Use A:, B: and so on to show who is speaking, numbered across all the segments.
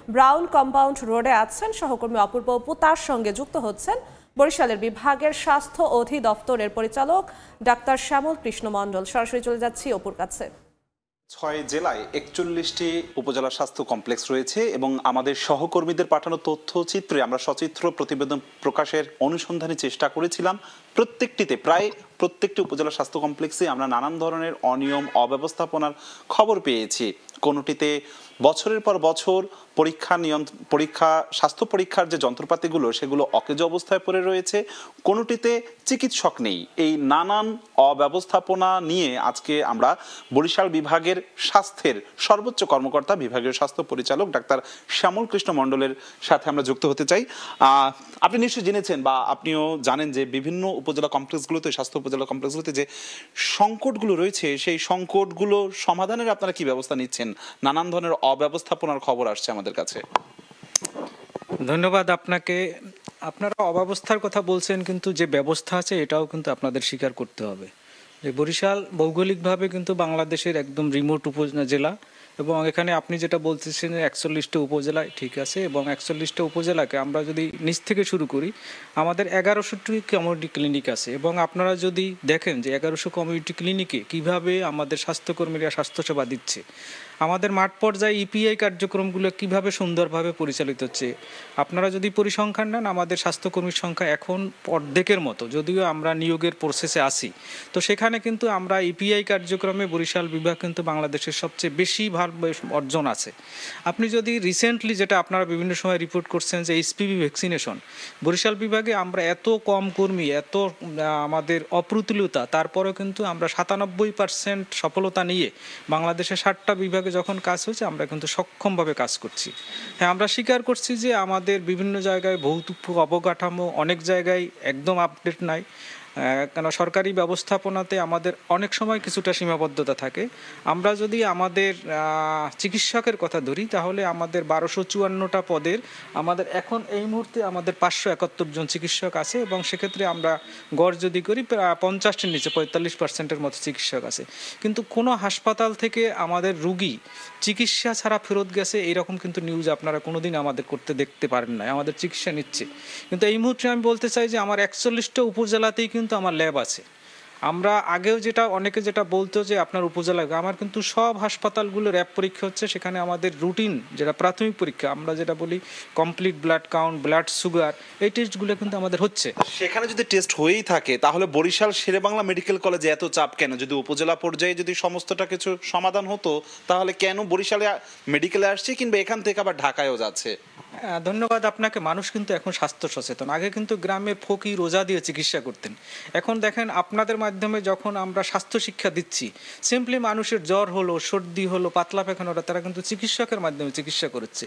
A: Brown compound রোডে আছেন সহকর্মী অপূর্ব অপু। তার সঙ্গে যুক্ত হচ্ছেন বরিশালের বিভাগের স্বাস্থ্য অধিদপ্তরের পরিচালক ডাক্তার শ্যামল কৃষ্ণ মণ্ডল। সরাসরি চলে যাচ্ছি অপুর কাছে।
B: ৬ জেলায় ৪১টি উপজেলা স্বাস্থ্য কমপ্লেক্স রয়েছে এবং আমাদের সহকর্মীদের পাঠানো তথ্যচিত্রে আমরা সচিত্র প্রতিবেদন প্রকাশের অনুসন্ধানে চেষ্টা করেছিলাম। প্রায় প্রত্যেকটি উপজেলা স্বাস্থ্য কমপ্লেক্সে আমরা নানান ধরনের অনিয়ম অব্যবস্থাপনার খবর পেয়েছি। কোনোটিতে বছরের পর বছর স্বাস্থ্য পরীক্ষার যে যন্ত্রপাতিগুলো সেগুলো অকেজো অবস্থায় পড়ে রয়েছে, কোনোটিতে চিকিৎসক নেই। এই নানান অব্যবস্থাপনা নিয়ে আজকে আমরা বরিশাল বিভাগের স্বাস্থ্যের সর্বোচ্চ কর্মকর্তা বিভাগীয় স্বাস্থ্য পরিচালক ডাক্তার শ্যামল কৃষ্ণ মণ্ডলের সাথে আমরা যুক্ত হতে চাই। আপনি নিশ্চয়ই জেনেছেন বা আপনিও জানেন যে বিভিন্ন উপজেলা কমপ্লেক্সগুলোতে, স্বাস্থ্য উপজেলা কমপ্লেক্সগুলোতে যে সংকটগুলো রয়েছে সেই সংকটগুলো সমাধানের আপনারা কি ব্যবস্থা নিচ্ছেন? নানান ধরনের অব্যবস্থাপনার খবর আসছে আমাদের কাছে।
C: ধন্যবাদ আপনাকে। আপনারা অব্যবস্থার কথা বলছেন, কিন্তু যে ব্যবস্থা আছে এটাও কিন্তু আপনাদের স্বীকার করতে হবে। যে বরিশাল ভৌগোলিকভাবে কিন্তু বাংলাদেশের একদম রিমোট উপজেলা, এবং এখানে আপনি যেটা বলতেছেন ৪১টা উপজেলায় ঠিক আছে, এবং ৪১টা উপজেলাকে আমরা যদি নিচ থেকে শুরু করি, আমাদের ১১০০টি কমিউনিটি ক্লিনিক আছে। এবং আপনারা যদি দেখেন যে ১১০০ কমিউনিটি ক্লিনিকে কিভাবে আমাদের স্বাস্থ্যকর্মীরা স্বাস্থ্যসেবা দিচ্ছে, আমাদের মাঠ পর্যায়ে ইপিআই কার্যক্রমগুলো কিভাবে সুন্দরভাবে পরিচালিত হচ্ছে। আপনারা যদি পরিসংখ্যান নেন, আমাদের স্বাস্থ্যকর্মীর সংখ্যা এখন অর্ধেকের মতো, যদিও আমরা নিয়োগের প্রসেসে আছি। তো সেখানে কিন্তু আমরা ইপিআই কার্যক্রমে বরিশাল বিভাগ কিন্তু বাংলাদেশের সবচেয়ে বেশি ভালো অর্জন আছে। আপনি যদি রিসেন্টলি যেটা আপনারা বিভিন্ন সময় রিপোর্ট করছেন যে এইচপিভি ভ্যাকসিনেশন, বরিশাল বিভাগে আমরা এত কম কর্মী, এত আমাদের অপ্রতুলতা, তারপরেও কিন্তু আমরা ৯৭% সফলতা নিয়ে বাংলাদেশের ৬০টা বিভাগে যখন কাজ হয়েছে আমরা কিন্তু সক্ষমভাবে কাজ করছি। হ্যাঁ, আমরা স্বীকার করছি যে আমাদের বিভিন্ন জায়গায় ভৌতিক অবকাঠামো অনেক জায়গায় একদম আপডেট নাই, কেন সরকারি ব্যবস্থাপনাতে আমাদের অনেক সময় কিছুটা সীমাবদ্ধতা থাকে। আমরা যদি আমাদের চিকিৎসকের কথা ধরি, তাহলে আমাদের ১২৫৪টা পদের আমাদের এখন এই মুহূর্তে আমাদের ৫৭১ জন চিকিৎসক আছে, এবং সেক্ষেত্রে আমরা গড় যদি করি ৫০টির নিচে ৪৫%-এর মতো চিকিৎসক আছে। কিন্তু কোনো হাসপাতাল থেকে আমাদের রুগী চিকিৎসা ছাড়া ফেরত গেছে এইরকম কিন্তু নিউজ আপনারা কোনোদিন আমাদের করতে দেখতে পারেন না। আমাদের চিকিৎসা নিচ্ছে। কিন্তু এই মুহূর্তে আমি বলতে চাই যে আমার ৪১টা উপজেলাতেই কিন্তু আমার ল্যাব আছে। আমরা আগেও অনেকে যেটা বলতো যে আপনার উপজেলায়, আমার কিন্তু সব হাসপাতালগুলো র্যাব পরীক্ষা হচ্ছে। সেখানে আমাদের রুটিন যেটা প্রাথমিক পরীক্ষা, আমরা যেটা বলি complete blood count, blood sugar, এই টেস্টগুলো কিন্তু আমাদের হচ্ছে।
B: সেখানে যদি টেস্ট হয়েই থাকে তাহলে বরিশাল শেরেবাংলা মেডিকেল কলেজে এত চাপ কেন? যদি উপজেলা পর্যায়ে যদি সমস্তটা কিছু সমাধান হতো, তাহলে কেন বরিশালে মেডিকেলে আসছে কিংবা এখান থেকে আবার ঢাকায়ও যাচ্ছে?
C: ধন্যবাদ আপনাকে। মানুষ কিন্তু এখন স্বাস্থ্য সচেতন। আগে কিন্তু গ্রামের ফকির রোজা দিয়ে চিকিৎসা করতেন। এখন দেখেন আপনাদের মাধ্যমে যখন আমরা স্বাস্থ্য শিক্ষা দিচ্ছি, সিম্পলি মানুষের জ্বর হলো, সর্দি হলো, পাতলা পায়খানা হলো, তারা কিন্তু চিকিৎসকের মাধ্যমে চিকিৎসা করছে।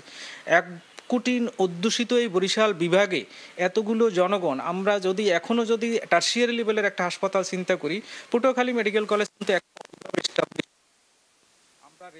C: এক কোটি অধ্যুষিত এই বরিশাল বিভাগে এতগুলো জনগণ, আমরা যদি এখনও যদি টার্সিয়ারি লেভেলের একটা হাসপাতাল চিন্তা করি, পটুয়াখালী মেডিকেল কলেজ কিন্তু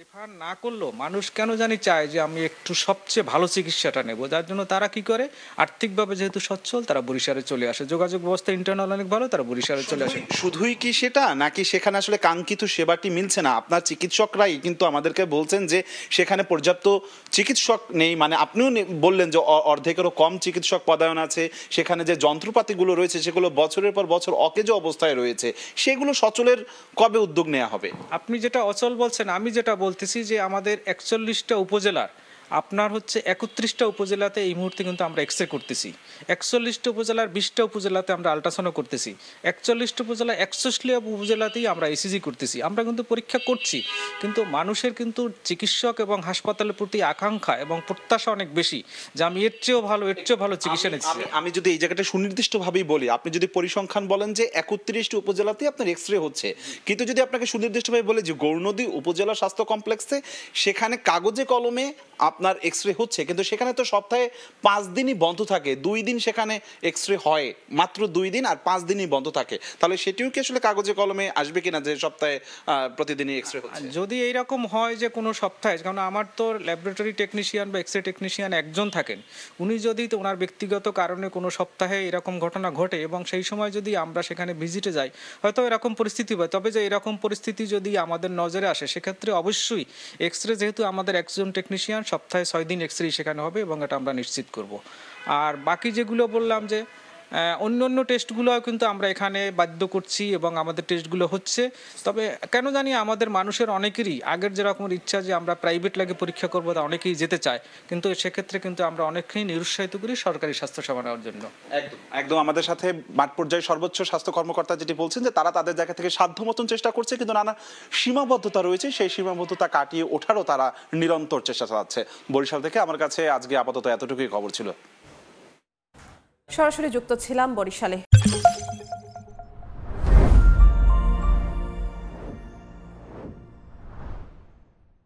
C: রেফার না করলেও মানুষ কেন জানি চায় যে আমি একটু সবচেয়ে ভালো চিকিৎসাটা নেব, যার জন্য তারা কি করে, আর্থিকভাবে যেহেতু সচ্ছল তারা বরিশালে চলে আসে। যোগাযোগ ব্যবস্থা ইন্টারনাল অনেক ভালো, তারা বরিশালে চলে আসে।
B: শুধুই কি সেটা, নাকি সেখানে আসলে কাঙ্ক্ষিত সেবাটি মিলছে না? আপনার চিকিৎসকরাই কিন্তু আমাদেরকে বলছেন যে সেখানে পর্যাপ্ত চিকিৎসক নেই। মানে আপনিও বললেন যে অর্ধেকেরও কম চিকিৎসক পদায়ন আছে। সেখানে যে যন্ত্রপাতিগুলো রয়েছে সেগুলো বছরের পর বছর অকেজো অবস্থায় রয়েছে। সেগুলো সচলের কবে উদ্যোগ নেওয়া হবে?
C: আপনি যেটা অচল বলছেন, আমি যেটা বলতেছি যে আমাদের ৪১টা উপজেলার আপনার হচ্ছে ৩১টা উপজেলাতে এই মুহূর্তে কিন্তু আমরা এক্স রে করতেছি। ৪১টা উপজেলার 20টা উপজেলাতে আমরা আল্ট্রাসাউন্ড করতেছি। ৪১টা উপজেলা ৬১টা উপজেলাতেই আমরা ইসিজি করতেছি। আমরা কিন্তু পরীক্ষা করছি, কিন্তু মানুষের কিন্তু চিকিৎসক এবং হাসপাতালের প্রতি আকাঙ্ক্ষা এবং প্রত্যাশা অনেক বেশি যে আমি এর চেয়েও ভালো চিকিৎসা নিচ্ছি।
B: আমি যদি এই জায়গাটা সুনির্দিষ্টভাবেই বলি, আপনি যদি পরিসংখ্যান বলেন যে ৩১টি উপজেলাতেই আপনার এক্স রে হচ্ছে, কিন্তু যদি আপনাকে সুনির্দিষ্টভাবে বলে যে গৌরনদী উপজেলা স্বাস্থ্য কমপ্লেক্সে সেখানে কাগজে কলমে আপনার এক্স রে হচ্ছে, কিন্তু সেখানে তো সপ্তাহে 5 দিনই বন্ধ থাকে। 2 দিন সেখানে এক্স রে হয়, মাত্র 2 দিন, আর 5 দিনই বন্ধ থাকে। তাহলে সেটিও কি আসলে কাগজে কলমে আসবে কিনা যে সপ্তাহে প্রতিদিনই এক্স রে হচ্ছে?
C: যদি এইরকম হয় যে কোনো সপ্তাহে, কারণ আমার তো ল্যাবরেটরি টেকনিশিয়ান বা এক্স রে টেকনিশিয়ান একজন থাকেন, উনি যদি তো ওনার ব্যক্তিগত কারণে কোনো সপ্তাহে এরকম ঘটনা ঘটে এবং সেই সময় যদি আমরা সেখানে ভিজিটে যাই, হয়তো এরকম পরিস্থিতি হয়। তবে যে এরকম পরিস্থিতি যদি আমাদের নজরে আসে, সেক্ষেত্রে অবশ্যই এক্স রে, যেহেতু আমাদের একজন টেকনিশিয়ান সপ্তাহে সপ্তাহে 6 দিন এক্স-রে সেখানে হবে এবং এটা আমরা নিশ্চিত করব। আর বাকি যেগুলো বললাম যে অন্য অন্য টেস্টগুলো কিন্তু আমরা এখানে বাধ্য করছি এবং আমাদের টেস্টগুলো হচ্ছে। তবে কেন জানি আমাদের মানুষের অনেকেরই আগের যেরকম ইচ্ছা যে আমরা প্রাইভেট ল্যাবে পরীক্ষা করবো, তা অনেকেই যেতে চায়, কিন্তু সেক্ষেত্রে কিন্তু আমরা অনেককেই নিরুৎসাহিত করি সরকারি স্বাস্থ্যসেবা নেওয়ার জন্য।
B: একদম একদম আমাদের সাথে মাঠ পর্যায়ে সর্বোচ্চ স্বাস্থ্য কর্মকর্তা যেটি বলছেন যে তারা তাদের জায়গা থেকে সাধ্য মতন চেষ্টা করছে, কিন্তু নানা সীমাবদ্ধতা রয়েছে, সেই সীমাবদ্ধতা কাটিয়ে ওঠারও তারা নিরন্তর চেষ্টা চালাচ্ছে। বরিশাল থেকে আমার কাছে আজকে আপাতত এতটুকুই খবর ছিল।
A: সরাসরি যুক্ত ছিলাম বরিশালে।